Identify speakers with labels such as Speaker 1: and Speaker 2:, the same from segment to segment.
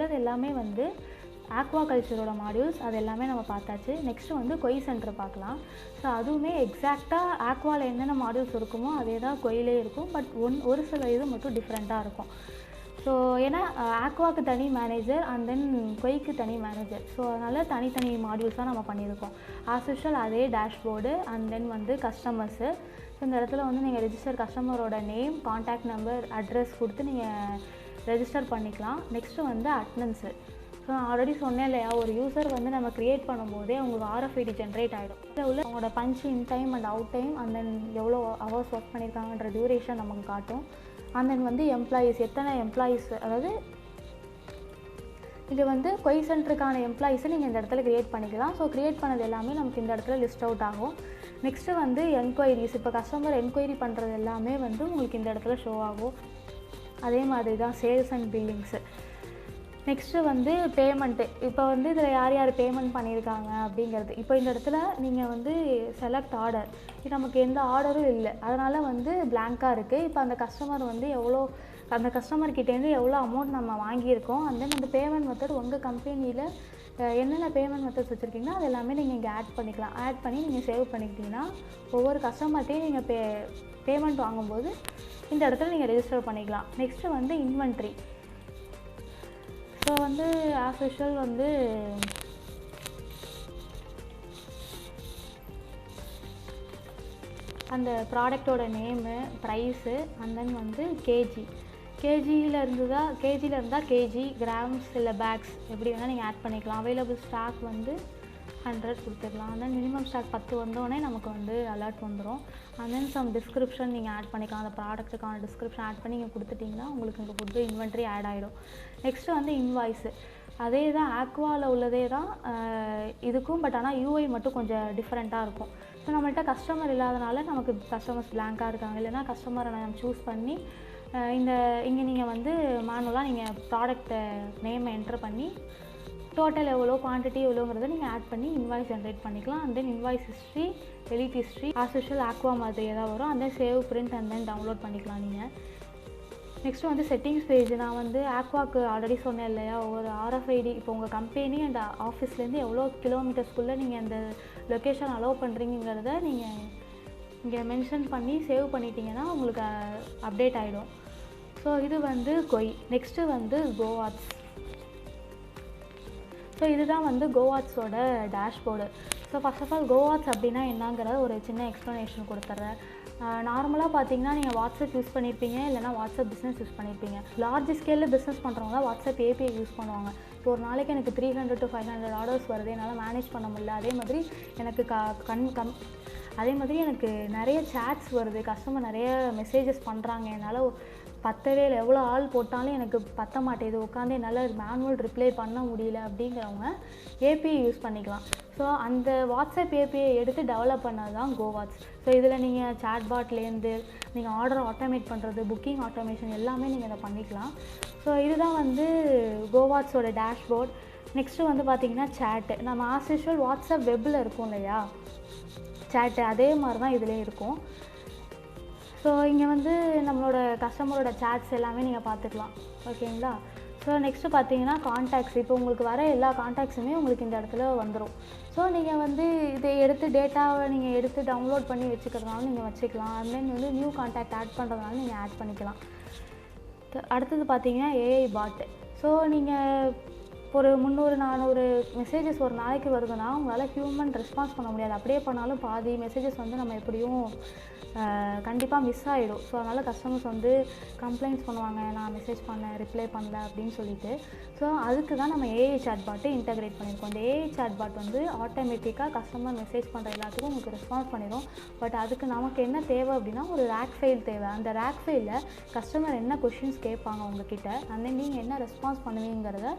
Speaker 1: உள்ளது எல்லாமே வந்து ஆக்வா கல்ச்சரோட மாடியூல்ஸ் அது எல்லாமே நம்ம பார்த்தாச்சு. நெக்ஸ்ட்டு வந்து கொய் சென்டர் பார்க்கலாம். ஸோ அதுவுமே எக்ஸாக்டாக ஆக்வாவில் என்னென்ன மாடியூல்ஸ் இருக்குமோ அதே தான் கொயிலே இருக்கும். பட் ஒரு சில இது மட்டும் டிஃப்ரெண்ட்டாக இருக்கும். ஸோ ஏன்னா ஆக்வாவுக்கு தனி மேனேஜர் அண்ட் தென் கொய்க்கு தனி மேனேஜர். ஸோ அதனால் தனித்தனி மாடியூல்ஸாக நம்ம பண்ணியிருக்கோம். ஆஸ் யூஷுவல் அதே டேஷ்போர்டு அண்ட் தென் வந்து கஸ்டமர்ஸு. ஸோ இந்த இடத்துல வந்து நீங்கள் ரெஜிஸ்டர் கஸ்டமரோட நேம், கான்டாக்ட் நம்பர், அட்ரஸ் கொடுத்து நீங்கள் ரெஜிஸ்டர் பண்ணிக்கலாம். நெக்ஸ்ட்டு வந்து அட்டனன்ஸு. ஸோ நான் ஆல்ரெடி சொன்னேன் இல்லையா, ஒரு யூசர் வந்து நம்ம க்ரியேட் பண்ணும்போதே அவங்களுக்கு RFID ஜென்ரேட் ஆகிடும். இதில் உள்ள அவங்களோட punch in time and out time and then எவ்வளோ ஹவர்ஸ் ஒர்க் பண்ணியிருக்காங்கன்ற டியூரேஷன் நமக்கு காட்டும். அண்ட் தென் வந்து எம்ப்ளாயீஸ், எத்தனை எம்ப்ளாயீஸ், அதாவது இது வந்து கொய் சென்டருக்கான எம்ப்ளாயீஸை நீங்கள் இந்த இடத்துல க்ரியேட் பண்ணிக்கலாம். ஸோ க்ரியேட் பண்ணது எல்லாமே நமக்கு இந்த இடத்துல லிஸ்ட் அவுட் ஆகும். நெக்ஸ்ட்டு வந்து என்கொயரிஸ். இப்போ கஸ்டமர் என்கொயரி பண்ணுறது எல்லாமே வந்து உங்களுக்கு இந்த இடத்துல ஷோ ஆகும். அதே மாதிரி தான் சேல்ஸ் அண்ட் பில்லிங்ஸு. நெக்ஸ்ட்டு வந்து பேமெண்ட்டு. இப்போ வந்து இதில் யார் யார் பேமெண்ட் பண்ணியிருக்காங்க அப்படிங்கிறது. இப்போ இந்த இடத்துல நீங்கள் வந்து செலக்ட் ஆர்டர், இது நமக்கு எந்த ஆர்டரும் இல்லை, அதனால் வந்து பிளாங்காக இருக்குது. இப்போ அந்த கஸ்டமர் வந்து அந்த கஸ்டமர்கிட்டேருந்து எவ்வளோ அமௌண்ட் நம்ம வாங்கியிருக்கோம், அண்ட் தென் அந்த பேமெண்ட் மெத்தட் உங்கள் கம்பெனியில் என்னென்ன பேமெண்ட் மெத்தட்ஸ் வச்சுருக்கீங்கன்னா அது எல்லாமே நீங்கள் இங்கே ஆட் பண்ணிக்கலாம். ஆட் பண்ணி நீங்கள் சேவ் பண்ணிக்கிட்டிங்கன்னா ஒவ்வொரு கஸ்டமர்கிட்டையும் நீங்கள் பேமெண்ட் வாங்கும்போது இந்த இடத்துல நீங்கள் ரெஜிஸ்டர் பண்ணிக்கலாம். நெக்ஸ்ட்டு வந்து இன்வென்ட்ரி. ஸோ வந்து ஆஸ் யூஷுவல் வந்து அந்த ப்ராடக்டோட நேமு, ப்ரைஸு அண்ட் தென் வந்து கேஜியில் இருந்தால் கேஜி, கிராம்ஸ் இல்லை பேக்ஸ் எப்படி வேணால் நீங்கள் ஆட் பண்ணிக்கலாம். அவைலபிள் ஸ்டாக் வந்து 100 கொடுத்துக்கலாம். அண்ட் தென் மினிமம் ஸ்டாக் 10 வந்தோடனே நமக்கு வந்து அலர்ட் வந்துடும். அண்ட் தென் சம் டிஸ்கிரிப்ஷன் நீங்கள் ஆட் பண்ணிக்கலாம். அந்த ப்ராடக்ட்டுக்கான டிஸ்கிரிப்ஷன் ஆட் பண்ணி நீங்கள் கொடுத்துட்டிங்கன்னா உங்களுக்கு இங்கே ஃபுட்டு இன்வென்ட்ரி ஆட் ஆகிடும். நெக்ஸ்ட்டு வந்து இன்வாய்ஸு. அதே தான் ஆக்வாவில் உள்ளதே தான் இதுக்கும். பட் ஆனால் யூஐ மட்டும் கொஞ்சம் டிஃப்ரெண்ட்டாக இருக்கும். ஸோ நம்மள்கிட்ட கஸ்டமர் இல்லாதனால நமக்கு கஸ்டமர்ஸ் பிளாங்காக இருக்காங்க. இல்லைன்னா கஸ்டமரை நம்ம சூஸ் பண்ணி இங்கே நீங்கள் வந்து மேனுவலாக நீங்கள் ப்ராடக்ட்டை நேமை என்டர் பண்ணி டோட்டல் எவ்வளோ, குவான்டிட்டி எவ்வளோங்கிறத நீங்கள் ஆட் பண்ணி இன்வாய்ஸ் ஜென்ரேட் பண்ணிக்கலாம். And then invoice history, elite history as usual aqua மாதிரி ஏதாவது வரும். And then save, print and then download பண்ணிக்கலாம் நீங்கள். நெக்ஸ்ட்டு வந்து செட்டிங்ஸ் பேஜ். நான் வந்து ஆக்வாக்கு ஆல்ரெடி சொன்னேன் இல்லையா, ஒரு RFID. இப்போ உங்கள் கம்பெனி அண்ட் ஆஃபீஸ்லேருந்து எவ்வளோ கிலோமீட்டர்ஸ்குள்ளே நீங்கள் அந்த லொக்கேஷன் அலோவ் பண்ணுறீங்கிறத நீங்கள் இங்கே மென்ஷன் பண்ணி சேவ் பண்ணிட்டீங்கன்னா உங்களுக்கு அப்டேட் ஆகிடும். ஸோ இது வந்து கொய். நெக்ஸ்ட்டு வந்து கோவாட்ஸ். ஸோ இதுதான் வந்து கோவாட்ஸோட dashboard. So first of all கோவாட்ஸ் அப்படின்னா என்னங்கிறத ஒரு சின்ன எக்ஸ்ப்ளனேஷன் கொடுத்துட்றேன். நார்மலாக பார்த்தீங்கன்னா நீங்கள் வாட்ஸ்அப் யூஸ் பண்ணியிருப்பீங்க, இல்லைனா வாட்ஸ்அப் பிஸ்னஸ் யூஸ் பண்ணியிருப்பீங்க. லார்ஜ் ஸ்கேலில் பிஸ்னஸ் பண்ணுறவங்க தான் வாட்ஸ்அப் API யூஸ் பண்ணுவாங்க. ஸோ ஒரு நாளைக்கு எனக்கு 300 to 500 ஆர்டர்ஸ் வருது, என்னால் மேனேஜ் பண்ண முடியல. அதே மாதிரி எனக்கு நிறைய சேட்ஸ் வருது, கஸ்டமர் நிறைய மெசேஜஸ் பண்ணுறாங்க, என்னால் பத்தவே இல்லை, எவ்வளோ ஆள் போட்டாலும் எனக்கு பத்த மாட்டேது, உட்காந்து என்னால் மேனுவல் ரிப்ளை பண்ண முடியல அப்படிங்கிறவங்க API யூஸ் பண்ணிக்கலாம். ஸோ அந்த வாட்ஸ்அப் API எடுத்து டெவலப் பண்ணது தான் கோவாட்ஸ். ஸோ இதில் நீங்கள் சாட்பாட்லேருந்து நீங்கள் ஆர்டர் ஆட்டோமேட் பண்ணுறது, புக்கிங் ஆட்டோமேஷன் எல்லாமே நீங்கள் இதை பண்ணிக்கலாம். ஸோ இதுதான் வந்து கோவாட்ஸோட டேஷ்போர்ட். நெக்ஸ்ட்டு வந்து பார்த்திங்கன்னா சேட்டு. நம்ம ஆஸ் யூஷுவல் வாட்ஸ்அப் வெப்பில் இருக்கும் இல்லையா சேட்டு, அதே மாதிரி தான் இதுலேயும் இருக்கும். ஸோ இங்கே வந்து நம்மளோட கஸ்டமரோட சேட்ஸ் எல்லாமே நீங்கள் பார்த்துக்கலாம். ஓகேங்களா? ஸோ நெக்ஸ்ட்டு பார்த்தீங்கன்னா கான்டாக்ட்ஸ். இப்போ உங்களுக்கு வர எல்லா கான்டாக்ட்ஸுமே உங்களுக்கு இந்த இடத்துல வந்துடும். ஸோ நீங்கள் வந்து இதை டேட்டாவை நீங்கள் எடுத்து டவுன்லோட் பண்ணி வச்சுக்கிறதுனால நீங்கள் வச்சுக்கலாம். அண்ட் தென் வந்து நியூ கான்டாக்ட் ஆட் பண்ணுறதுனால நீங்கள் ஆட் பண்ணிக்கலாம். அடுத்தது பார்த்தீங்கன்னா AI பாட்டு. ஸோ நீங்கள் ஒரு 300-400 மெசேஜஸ் ஒரு நாளைக்கு வருதுன்னா உங்களால் ஹியூமன் ரெஸ்பான்ஸ் பண்ண முடியாது. அப்படியே பண்ணாலும் பாதி மெசேஜஸ் வந்து நம்ம எப்படியும் கண்டிப்பாக மிஸ் ஆகிடும். ஸோ அதனால் கஸ்டமர்ஸ் வந்து கம்ப்ளைண்ட்ஸ் பண்ணுவாங்க, நான் மெசேஜ் பண்ணேன், ரிப்ளை பண்ணல அப்படின்னு சொல்லிட்டு. ஸோ அதுக்கு தான் நம்ம AI சாட் பாட்டு இன்டகிரேட் பண்ணியிருக்கோம். இந்த AI சாட் பாட் வந்து ஆட்டோமேட்டிக்காக கஸ்டமர் மெசேஜ் பண்ணுற எல்லாத்துக்கும் உங்களுக்கு ரெஸ்பான்ஸ் பண்ணிடும். பட் அதுக்கு நமக்கு என்ன தேவை அப்படின்னா ஒரு ரேக் ஃபைல் தேவை. அந்த ரேக் ஃபைலில் கஸ்டமர் என்ன கொஷின்ஸ் கேட்பாங்க உங்ககிட்ட, அந்த நீங்கள் என்ன ரெஸ்பான்ஸ் பண்ணுவீங்கிறத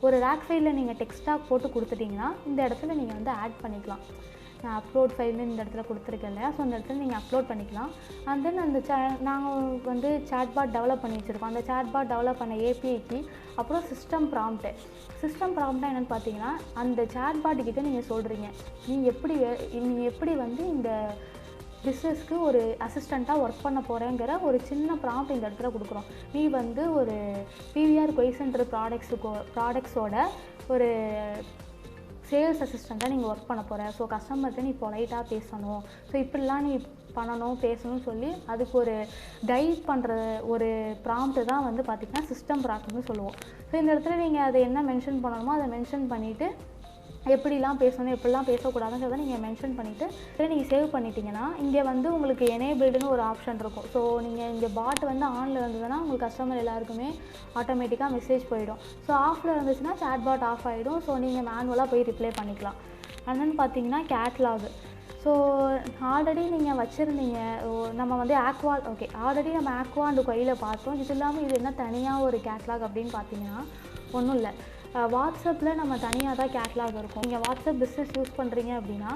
Speaker 1: ஒரு ரேக் ஃபைலில் நீங்கள் டெக்ஸ்ட்டாக போட்டு கொடுத்துட்டிங்கன்னா இந்த இடத்துல நீங்கள் வந்து ஆட் பண்ணிக்கலாம். நான் அப்லோட் ஃபைல்னு இந்த இடத்துல கொடுத்துருக்கேன் இல்லையா, ஸோ அந்த இடத்துல நீங்கள் அப்லோட் பண்ணிக்கலாம். அண்ட் தென் அந்த நாங்கள் வந்து சாட்பாட் டெவலப் பண்ணி வச்சுருக்கோம். அந்த சாட்பாட் டெவலப் பண்ண APIக்கு அப்புறம் சிஸ்டம் ப்ராம்ப்ட்டு என்னென்னு பார்த்தீங்கன்னா அந்த சாட்பாட்டுக்கிட்ட நீங்கள் சொல்கிறீங்க நீங்கள் எப்படி வந்து இந்த பிஸ்னஸ்க்கு ஒரு அசிஸ்டண்ட்டாக ஒர்க் பண்ண போகிறேங்கிற ஒரு சின்ன ப்ராம்ப்ட் இந்த இடத்துல கொடுக்குறோம். நீ வந்து ஒரு PVR கொய் சென்டர் ப்ராடக்ட்ஸோட ஒரு சேல்ஸ் அசிஸ்டண்ட்டாக நீங்கள் ஒர்க் பண்ண போகிற. ஸோ கஸ்டமர்கிட்ட நீ பொலைட்டாக பேசணும், ஸோ இப்படிலாம் நீ பண்ணணும் பேசணும்னு சொல்லி அதுக்கு ஒரு கைட் பண்ணுற ஒரு ப்ராம்ப்ட் தான் வந்து பார்த்திங்கன்னா சிஸ்டம் ப்ராம்ப்ட்னு சொல்லுவோம். ஸோ இந்த இடத்துல நீங்கள் அதை என்ன மென்ஷன் பண்ணணுமோ அதை மென்ஷன் பண்ணிவிட்டு எப்படிலாம் பேசணும் எப்படிலாம் பேசக்கூடாதுங்கிறத நீங்கள் மென்ஷன் பண்ணிவிட்டு நீங்கள் சேவ் பண்ணிட்டீங்கன்னா இங்கே வந்து உங்களுக்கு எனேபிள்டுன்னு ஒரு ஆப்ஷன் இருக்கும். ஸோ நீங்கள் இங்கே பாட் வந்து ஆனில் இருந்ததுன்னா உங்களுக்கு கஸ்டமர் எல்லாருக்குமே ஆட்டோமேட்டிக்காக மெசேஜ் போயிடும். ஸோ ஆஃபில் இருந்துச்சுன்னா சேட் பாட் ஆஃப் ஆகிடும். ஸோ நீங்கள் மேனுவலாக போய் ரிப்ளை பண்ணிக்கலாம். அண்ட் பார்த்தீங்கன்னா கேட்லாக். ஸோ ஆல்ரெடி நீங்கள் வச்சுருந்தீங்க நம்ம வந்து ஆல்ரெடி நம்ம ஆக்வா அண்ட் கொயில பார்த்தோம். இது இல்லாமல் இது என்ன தனியாக ஒரு கேட்லாக் அப்படின்னு பார்த்தீங்கன்னா ஒன்றும் இல்லை. வாட்ஸ்அப்பில் நம்ம தனியாக தான் கேட்லாக் இருக்கும். நீங்கள் வாட்ஸ்அப் பிஸ்னஸ் யூஸ் பண்ணுறீங்க அப்படின்னா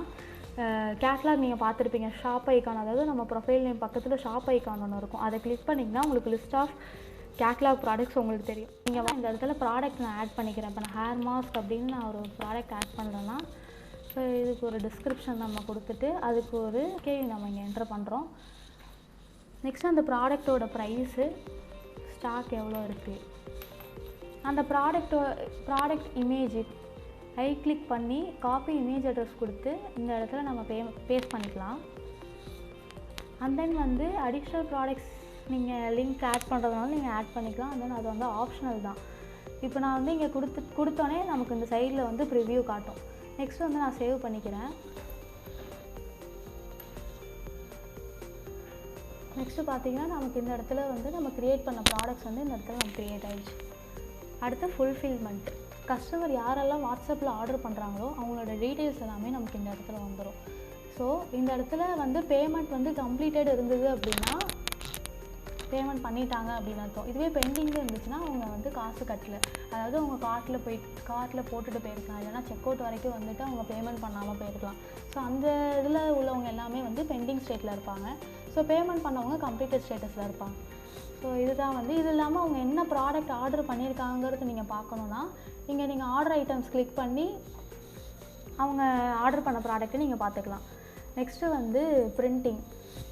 Speaker 1: கேட்லாக் நீங்கள் பார்த்துருப்பீங்க. ஷாப் ஐக்கான், அதாவது நம்ம ப்ரொஃபைல் நேம் பக்கத்தில் ஷாப் ஐக்கான் ஒன்று இருக்கும். அதை கிளிக் பண்ணிங்கன்னா உங்களுக்கு லிஸ்ட் ஆஃப் கேட்லாக் ப்ராடக்ட்ஸ் உங்களுக்கு தெரியும். நீங்கள் இந்த இடத்துல ப்ராடக்ட் நான் ஆட் பண்ணிக்கிறேன். இப்போ நான் ஹேர் மாஸ்க் அப்படின்னு நான் ஒரு ப்ராடக்ட் ஆட் பண்ணுறேன்னா ஸோ இதுக்கு ஒரு டிஸ்கிரிப்ஷன் நம்ம கொடுத்துட்டு அதுக்கு ஒரு நம்ம இங்கே என்டர் பண்ணுறோம். நெக்ஸ்ட் அந்த ப்ராடக்டோட ப்ரைஸு, ஸ்டாக் எவ்வளோ இருக்குது, அந்த ப்ராடக்ட் இமேஜ் ரைட் கிளிக் பண்ணி காப்பி இமேஜ் அட்ரஸ் கொடுத்து இந்த இடத்துல நம்ம பேஸ்ட் பண்ணிக்கலாம். அண்ட் தென் வந்து அடிஷ்னல் ப்ராடக்ட்ஸ் நீங்கள் லிங்க் ஆட் பண்ணுறதுனால நீங்கள் ஆட் பண்ணிக்கலாம். அண்ட் தென் அது வந்து ஆப்ஷனல் தான். இப்போ நான் வந்து இங்கே கொடுத்தோன்னே நமக்கு இந்த சைடில் வந்து ப்ரிவ்யூ காட்டும். நெக்ஸ்ட் வந்து நான் சேவ் பண்ணிக்கிறேன். நெக்ஸ்ட்டு பார்த்தீங்கன்னா நமக்கு இந்த இடத்துல வந்து நம்ம க்ரியேட் பண்ண ப்ராடக்ட்ஸ் வந்து இந்த இடத்துல நமக்கு க்ரியேட் ஆகிடுச்சு. அடுத்து ஃபுல்ஃபில்மெண்ட். கஸ்டமர் யாரெல்லாம் வாட்ஸ்அப்பில் ஆர்டர் பண்ணுறாங்களோ அவங்களோட டீட்டெயில்ஸ் எல்லாமே நமக்கு இந்த இடத்துல வந்துடும். ஸோ இந்த இடத்துல வந்து பேமெண்ட் வந்து கம்ப்ளீட்டட் இருந்தது அப்படின்னா பேமெண்ட் பண்ணிட்டாங்க அப்படின்னு அர்த்தம். இதுவே பெண்டிங்கில் இருந்துச்சுன்னா அவங்க வந்து காசு கட்டல, அதாவது அவங்க கார்ட்டில் போட்டுட்டு போயிருக்கலாம், இல்லைனா செக் அவுட் வரைக்கும் வந்துட்டு அவங்க பேமெண்ட் பண்ணாமல் போயிருக்கலாம். ஸோ அந்த இதில் உள்ளவங்க எல்லாமே வந்து பெண்டிங் ஸ்டேட்டில் இருப்பாங்க. ஸோ பேமெண்ட் பண்ணவங்க கம்ப்ளீட்டட் ஸ்டேட்டஸில் இருப்பாங்க. ஸோ இதுதான் வந்து இது இல்லாமல் அவங்க என்ன ப்ராடக்ட் ஆர்டர் பண்ணியிருக்காங்கிறது நீங்கள் பார்க்கணுன்னா இங்கே நீங்கள் ஆர்டர் ஐட்டம்ஸ் கிளிக் பண்ணி அவங்க ஆர்டர் பண்ண ப்ராடக்ட்டை நீங்கள் பார்த்துக்கலாம். நெக்ஸ்ட்டு வந்து பிரிண்டிங்.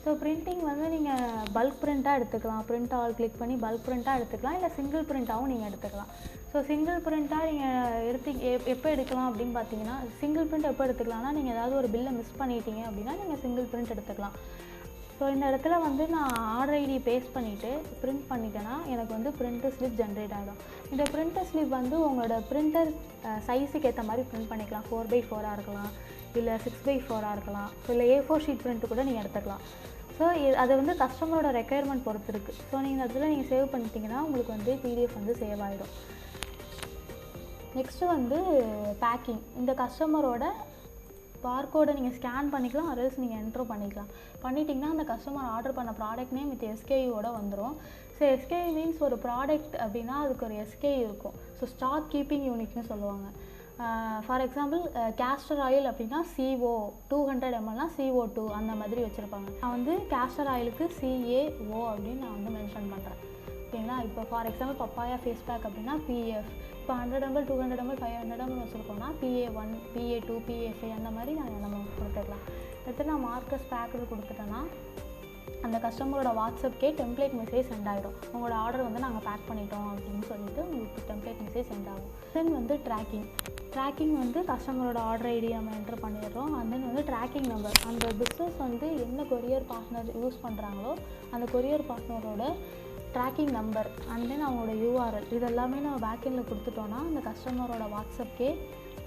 Speaker 1: ஸோ பிரிண்டிங் வந்து நீங்கள் பல்க் பிரிண்ட்டாக எடுத்துக்கலாம். பிரிண்ட் ஆல் கிளிக் பண்ணி பல்க் பிரிண்ட்டாக எடுத்துக்கலாம், இல்லை சிங்கிள் பிரிண்ட்டாகவும் நீங்கள் எடுத்துக்கலாம். ஸோ சிங்கிள் பிரிண்ட்டாக நீங்கள் எப்போ எடுக்கலாம் அப்படின்னு பார்த்தீங்கன்னா சிங்கிள் பிரிண்ட் எப்போ எடுத்துக்கலாம்னா நீங்கள் ஏதாவது ஒரு பில்லை மிஸ் பண்ணிட்டீங்க அப்படின்னா நீங்கள் சிங்கிள் பிரிண்ட் எடுத்துக்கலாம். ஸோ இந்த இடத்துல வந்து நான் ஆர்டர் ஐடி பேஸ்ட் பண்ணிவிட்டு பிரிண்ட் பண்ணிட்டேன்னா எனக்கு வந்து பிரிண்டர் ஸ்லிப் ஜென்ரேட் ஆகிடும். இந்த பிரிண்டர் ஸ்லிப் வந்து உங்களோட பிரிண்டர் சைஸுக்கு ஏற்ற மாதிரி பிரிண்ட் பண்ணிக்கலாம். 4x4 இருக்கலாம், இல்லை 6x4 இருக்கலாம், இல்லை A4 ஷீட் பிரிண்ட்டு கூட நீங்கள் எடுத்துக்கலாம். ஸோ அது வந்து கஸ்டமரோட ரெக்குயர்மெண்ட் பொறுத்து இருக்குது. ஸோ நீங்கள் இந்த இடத்துல நீங்கள் சேவ் பண்ணிட்டீங்கன்னா உங்களுக்கு வந்து PDF வந்து சேவ் ஆகிடும். நெக்ஸ்ட்டு வந்து பேக்கிங். இந்த கஸ்டமரோட பார்கோடை நீங்கள் ஸ்கேன் பண்ணிக்கலாம், அதர்ஸ் நீங்கள் என்ட்ரு பண்ணிட்டீங்கன்னா அந்த கஸ்டமர் ஆர்டர் பண்ண ப்ராடக்ட் நேம் வித் SKUவோட வந்துடும். ஸோ SKU மீன்ஸ் ஒரு ப்ராடக்ட் அப்படின்னா அதுக்கு ஒரு SKU இருக்கும். ஸோ ஸ்டாக் கீப்பிங் யூனிட்னு சொல்லுவாங்க. ஃபார் எக்ஸாம்பிள் கேஸ்டர் ஆயில் அப்படின்னா CO 200 mlனா CO2 அந்த மாதிரி வச்சுருப்பாங்க. நான் வந்து கேஸ்டர் ஆயிலுக்கு CAO அப்படின்னு நான் வந்து மென்ஷன் பண்ணுறேன். ஓகேங்களா? இப்போ for example papaya face pack அப்படின்னா PF. இப்போ 100 ml 200 ml 500 ml வச்சுருக்கோம்னா PA1 PA2 PA5 அந்த மாதிரி நம்ம கொடுத்துக்கலாம். எடுத்து நான் மார்க்கஸ் பேக்கர் கொடுத்துட்டேன்னா அந்த கஸ்டமரோட வாட்ஸ்அப்கே டெம்ப்ளேட் மெசேஜ் சென்ட் ஆகிடும். உங்களோட ஆர்டர் வந்து நாங்கள் பேக் பண்ணிட்டோம் அப்படின்னு சொல்லிட்டு உங்களுக்கு டெம்ப்ளேட் மெசேஜ் சென்ட் ஆகும். தென் வந்து ட்ராக்கிங் வந்து கஸ்டமரோட ஆர்டர் ஐடி நம்ம என்டர் பண்ணிடுறோம். அண்ட் தென் வந்து ட்ராக்கிங் நம்பர், அந்த பிஸ்னஸ் வந்து என்ன கொரியர் பார்ட்னர் யூஸ் பண்ணுறாங்களோ அந்த கொரியர் பார்ட்னரோட ட்ராக்கிங் நம்பர் அண்ட் தென் அவங்களோட URL இதெல்லாமே நம்ம பேக்கெண்டில் கொடுத்துட்டோன்னா அந்த கஸ்டமரோட வாட்ஸ்அப்கே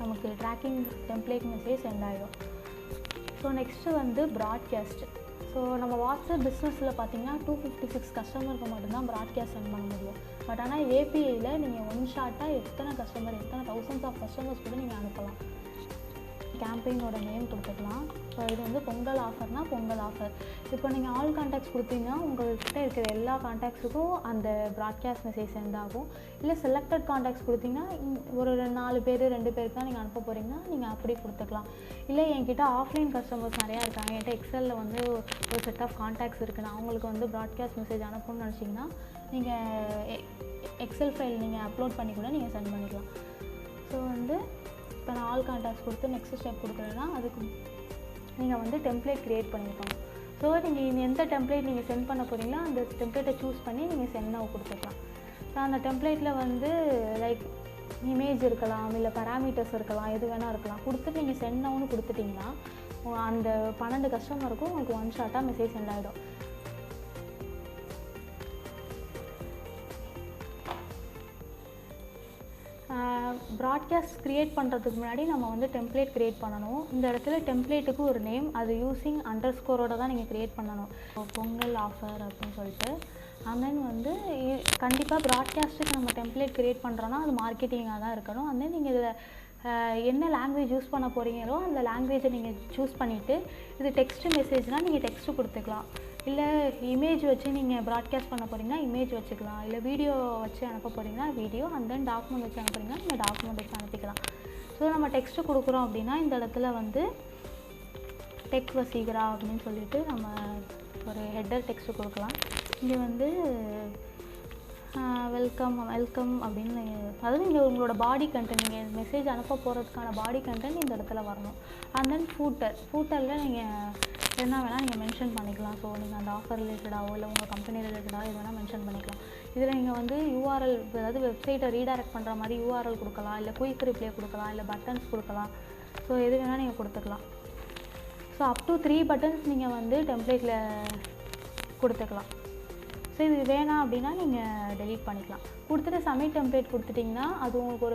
Speaker 1: நமக்கு ட்ராக்கிங் டெம்ப்ளேட் மெசேஜ் சென்ட் ஆகிடும். ஸோ நெக்ஸ்ட்டு வந்து ப்ராட்காஸ்ட். ஸோ நம்ம வாட்ஸ்அப் பிஸ்னஸில் பார்த்தீங்கன்னா 256 கஸ்டமருக்கு மட்டும்தான் ப்ராட்காஸ்ட் சென்ட் பண்ண முடியும். பட் ஆனால் APIயில் நீங்கள் ஒன் ஷாட்டாக எத்தனை thousands ஆஃப் கஸ்டமர்ஸ் கூட நீங்கள் அனுப்பலாம். கேம்பெயினோட நேம் கொடுத்துக்கலாம். ஸோ இது வந்து பொங்கல் ஆஃபர்னால் பொங்கல் ஆஃபர். இப்போ நீங்கள் ஆல் கான்டாக்ட்ஸ் கொடுத்தீங்கன்னா உங்கள்கிட்ட இருக்கிற எல்லா கான்டாக்ட்ஸுக்கும் அந்த ப்ராட்காஸ்ட் மெசேஜ் சென்ட் ஆகும். இல்லை செலக்டட் கான்டாக்ட்ஸ் கொடுத்தீங்கன்னா ஒரு 4 பேர் 2 பேருக்கு தான் நீங்கள் அனுப்ப போகிறீங்கன்னா நீங்கள் அப்படி கொடுத்துக்கலாம். இல்லை என்கிட்ட ஆஃப்லைன் கஸ்டமர்ஸ் நிறையா இருக்காங்க, என்கிட்ட எக்ஸலில் வந்து ஒரு செட் ஆஃப் கான்டாக்ட்ஸ் இருக்குன்னு அவங்களுக்கு வந்து ப்ராட்காஸ்ட் மெசேஜ் அனுப்பணும்னு நினச்சிங்கன்னா நீங்கள் எக்ஸல் ஃபைல் நீங்கள் அப்லோட் பண்ணி கூட நீங்கள் சென்ட் பண்ணிக்கலாம். ஸோ வந்து இப்போ நான் ஆல் கான்டாக்ட்ஸ் கொடுத்து நெக்ஸ்ட் ஸ்டெப் கொடுக்குறேன்னா அதுக்கு நீங்கள் வந்து டெம்ப்ளேட் க்ரியேட் பண்ணியிருக்கணும். ஸோ நீங்கள் எந்த டெம்ப்ளேட் நீங்கள் சென்ட் பண்ண போகிறீங்களோ அந்த டெம்ப்ளேட்டை சூஸ் பண்ணி நீங்கள் சென்ட் நவ் கொடுத்துக்கலாம். ஸோ அந்த டெம்ப்ளேட்டில் வந்து லைக் இமேஜ் இருக்கலாம், இல்லை பேராமீட்டர்ஸ் இருக்கலாம், எது வேணால் இருக்கலாம். கொடுத்துட்டு நீங்கள் சென்ட் நவ்னு கொடுத்துட்டிங்கன்னா அந்த 12 கஸ்டமருக்கும் உங்களுக்கு ஒன் ஷாட்டாக மெசேஜ் சென்ட் ஆகிடும். ப்ராட்காஸ்ட் க்ரியேட் பண்ணுறதுக்கு முன்னாடி நம்ம வந்து டெம்ப்ளேட் க்ரியேட் பண்ணணும். இந்த இடத்துல டெம்ப்ளேட்டுக்கு ஒரு நேம், அது யூஸிங் அண்டர்ஸ்கோரோட தான் நீங்கள் க்ரியேட் பண்ணணும். பொங்கல் ஆஃபர் அப்படின்னு சொல்லிட்டு. அண்ட் தென் வந்து கண்டிப்பாக ப்ராட்காஸ்ட்டுக்கு நம்ம டெம்ப்ளேட் க்ரியேட் பண்ணுறோன்னா அது மார்க்கெட்டிங்காக தான் இருக்கணும். அண்ட் தென் நீங்கள் இதில் என்ன லாங்குவேஜ் யூஸ் பண்ண போகிறீங்களோ அந்த லாங்குவேஜை நீங்கள் சூஸ் பண்ணிவிட்டு, இது டெக்ஸ்ட் மெசேஜ்னால் நீங்கள் டெக்ஸ்ட்டு கொடுத்துக்கலாம், இல்லை இமேஜ் வச்சு நீங்கள் ப்ராட்காஸ்ட் பண்ண போகிறீங்கன்னா இமேஜ் வச்சுக்கலாம், இல்லை வீடியோ வச்சு அனுப்ப போகிறீங்கன்னா வீடியோ, அண்ட் தென் டாக்குமெண்ட் வச்சு அனுப்புறீங்கன்னா நீங்கள் டாக்குமெண்ட் வச்சு அனுப்பிக்கலாம். ஸோ நம்ம டெக்ஸ்ட்டு கொடுக்குறோம் அப்படின்னா இந்த இடத்துல வந்து டெக் வசீகரா அப்படின்னு சொல்லிட்டு நம்ம ஒரு ஹெட்டர் டெக்ஸ்ட்டு கொடுக்கலாம். இங்கே வந்து வெல்கம் அப்படின்னு அதாவது இங்கே உங்களோட பாடி கண்டென்ட், நீங்கள் மெசேஜ் அனுப்ப போகிறதுக்கான பாடி கண்டென்ட் இந்த இடத்துல வரணும். அண்ட் தென் ஃபூட்டரில் நீங்கள் என்ன வேணால் நீங்கள் மென்ஷன் பண்ணிக்கலாம். ஸோ நீங்கள் அந்த ஆஃபர் ரிலேட்டடாகவோ இல்லை உங்கள் கம்பெனி ரிலேட்டடாகவோ எது வேணால் மென்ஷன் பண்ணிக்கலாம். இதில் நீங்கள் வந்து யூஆர்எல், அதாவது வெப்சைட்டை ரீடைரக்ட் பண்ணுற மாதிரி யூஆர்எல் கொடுக்கலாம், இல்லை குயிக் ரிப்ளே கொடுக்கலாம், இல்லை பட்டன்ஸ் கொடுக்கலாம். ஸோ எது வேணால் நீங்கள் கொடுத்துக்கலாம். ஸோ அப் டு 3 பட்டன்ஸ் நீங்கள் வந்து டெம்ப்ளேட்டில் கொடுத்துக்கலாம். ஸோ இது வேணாம் அப்படின்னா நீங்கள் டெலீட் பண்ணிக்கலாம். கொடுத்துட்டு சப்மிட் டெம்ப்ளேட் கொடுத்துட்டிங்கன்னா அது உங்களுக்கு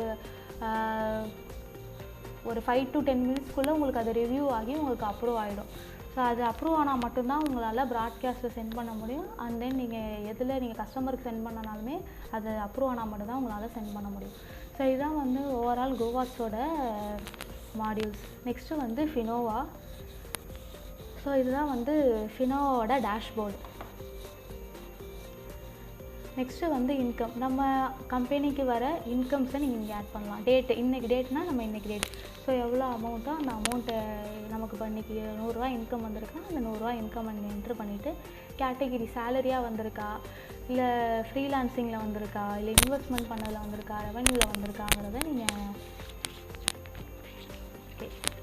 Speaker 1: ஒரு 5 to 10 மினிட்ஸ்க்குள்ளே உங்களுக்கு அது ரிவ்யூ ஆகி உங்களுக்கு அப்ரூவ் ஆகிடும். ஸோ அது அப்ரூவ் ஆனால் மட்டும்தான் உங்களால் ப்ராட்காஸ்ட்டை சென்ட் பண்ண முடியும். அண்ட் தென் நீங்கள் எதில் நீங்கள் கஸ்டமருக்கு சென்ட் பண்ணனாலுமே அது அப்ரூவ் ஆனால் மட்டும்தான் உங்களால் சென்ட் பண்ண முடியும். ஸோ இதுதான் வந்து ஓவரால் கோவாக்ஸோட மாடியூல்ஸ். நெக்ஸ்ட்டு வந்து ஃபினோவா. ஸோ இதுதான் வந்து ஃபினோவோட டேஷ்போர்டு. நெக்ஸ்ட்டு வந்து இன்கம். நம்ம கம்பெனிக்கு வர இன்கம்ஸை நீங்கள் இங்கே ஆட் பண்ணலாம். டேட்டு, இன்றைக்கி டேட்னால் நம்ம இன்றைக்கி டேட். ஸோ எவ்வளோ அமௌண்ட்டோ அந்த அமௌண்ட்டை நமக்கு இப்போ இன்றைக்கி 100 ரூபா இன்கம் வந்திருக்கா, அந்த 100 ரூபா இன்கம் அங்கே என்ட்ரு பண்ணிவிட்டு கேட்டகிரி சேலரியாக வந்திருக்கா, இல்லை ஃப்ரீலான்சிங்கில் வந்திருக்கா, இல்லை இன்வெஸ்ட்மெண்ட் பண்ணதில் வந்திருக்கா, ரெவன்யூவில் வந்திருக்காங்கிறத நீங்கள்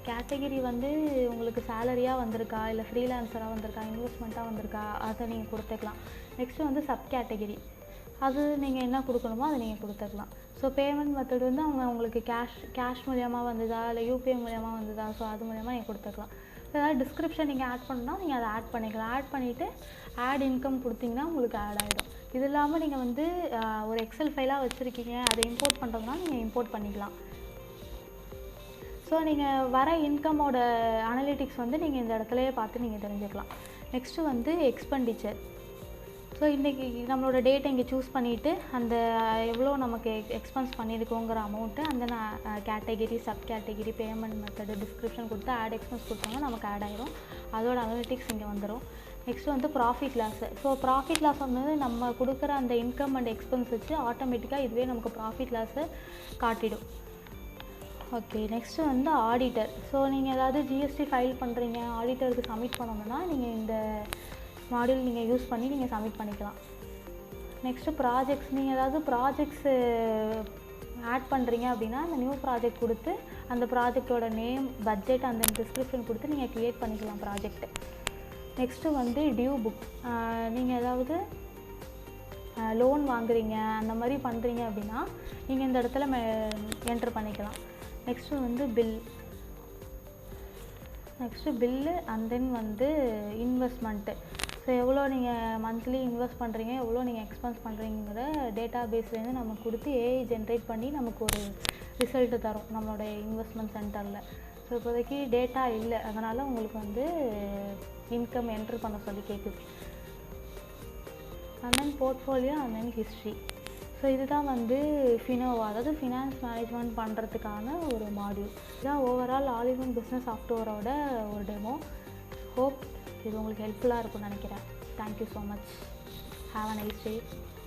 Speaker 1: கேட்டகிரி வந்து உங்களுக்கு சேலரியாக வந்திருக்கா, இல்லை ஃப்ரீலான்சராக வந்திருக்கா, இன்வெஸ்ட்மெண்ட்டாக வந்திருக்கா, அதை நீங்கள் கொடுத்துக்கலாம். நெக்ஸ்ட்டு வந்து சப் கேட்டகிரி, அது நீங்கள் என்ன கொடுக்கணுமோ அதை நீங்கள் கொடுத்துக்கலாம். ஸோ பேமெண்ட் மெத்தட் வந்து உங்களுக்கு கேஷ் மூலியமாக வந்ததா, இல்லை யூபிஐ மூலியமாக வந்ததா, ஸோ அது மூலியமாக நீங்கள் கொடுத்துக்கலாம். ஏதாவது டிஸ்கிரிப்ஷன் நீங்கள் ஆட் பண்ணால் நீங்கள் அதை ஆட் பண்ணிக்கலாம். ஆட் பண்ணிவிட்டு ஆட் இன்கம் கொடுத்தீங்கன்னா உங்களுக்கு ஆட் ஆகிடும். இது இல்லாமல் நீங்கள் வந்து ஒரு எக்ஸல் ஃபைலாக வச்சுருக்கீங்க, அதை இம்போர்ட் பண்ணுறதுனா நீங்கள் இம்போர்ட் பண்ணிக்கலாம். ஸோ நீங்கள் வர இன்கமோட அனலிட்டிக்ஸ் வந்து நீங்கள் இந்த இடத்துலையே பார்த்து நீங்கள் தெரிஞ்சுக்கலாம். நெக்ஸ்ட்டு வந்து எக்ஸ்பெண்டிச்சர். ஸோ இன்றைக்கி நம்மளோட டேட்டை இங்கே சூஸ் பண்ணிவிட்டு அந்த எவ்வளோ நமக்கு எக்ஸ்பென்ஸ் பண்ணியிருக்கோங்கிற அமௌண்ட்டு அந்த category, sub category, payment method, description கொடுத்து ஆட் எக்ஸ்பென்ஸ் கொடுத்தாங்க நமக்கு ஆட் ஆகிடும். அதோட அனலிட்டிக்ஸ் இங்கே வந்துடும். நெக்ஸ்ட்டு வந்து profit loss. So profit loss வந்து நம்ம கொடுக்குற அந்த இன்கம் அண்ட் எக்ஸ்பென்ஸ் வச்சு ஆட்டோமேட்டிக்காக இதுவே நமக்கு ப்ராஃபிட் லாஸை காட்டிடும். ஓகே, நெக்ஸ்ட்டு வந்து ஆடிட்டர். ஸோ நீங்கள் ஏதாவது ஜிஎஸ்டி ஃபைல் பண்ணுறீங்க, ஆடிட்டருக்கு சப்மிட் பண்ணணும்னா நீங்கள் இந்த மாடியூல் நீங்கள் யூஸ் பண்ணி நீங்கள் சப்மிட் பண்ணிக்கலாம். Next projects. நீங்கள் ஏதாவது ப்ராஜெக்ட்ஸு ஆட் பண்ணுறீங்க அப்படின்னா அந்த நியூ ப்ராஜெக்ட் கொடுத்து அந்த ப்ராஜெக்டோட நேம், பட்ஜெட், அந்த டிஸ்கிரிப்ஷன் கொடுத்து நீங்கள் க்ரியேட் பண்ணிக்கலாம் ப்ராஜெக்ட். நெக்ஸ்ட்டு வந்து டியூ புக். நீங்கள் ஏதாவது லோன் வாங்குறீங்க அந்த மாதிரி பண்ணுறீங்க அப்படின்னா நீங்கள் இந்த இடத்துல என்ட்ரு பண்ணிக்கலாம். நெக்ஸ்ட்டு வந்து பில்லு அண்ட் தென் வந்து இன்வெஸ்ட்மெண்ட்டு. ஸோ எவ்வளோ நீங்கள் மந்த்லி இன்வெஸ்ட் பண்ணுறீங்க, எவ்வளோ நீங்கள் எக்ஸ்பென்ஸ் பண்ணுறீங்கிற டேட்டா பேஸ்லேருந்து நம்ம கொடுத்து ஏஐ ஜென்ரேட் பண்ணி நமக்கு ஒரு ரிசல்ட்டு தரும் நம்மளோட இன்வெஸ்ட்மெண்ட் சென்டரில். ஸோ இப்போதைக்கு டேட்டா இல்லை, அதனால் உங்களுக்கு வந்து இன்கம் என்ட்ரு பண்ண சொல்லி கேட்குது. And then portfolio and then history. So இதுதான் வந்து ஃபினோவா, அதாவது ஃபினான்ஸ் மேனேஜ்மெண்ட் பண்ணுறதுக்கான ஒரு மாடியூல். இதுதான் overall all in one business சாஃப்ட்வேரோட ஒரு டெமோ. ஹோப் இது உங்களுக்கு ஹெல்ப்ஃபுல்லாக இருக்கும்னு நினைக்கிறேன். Thank you so much. Have a nice day.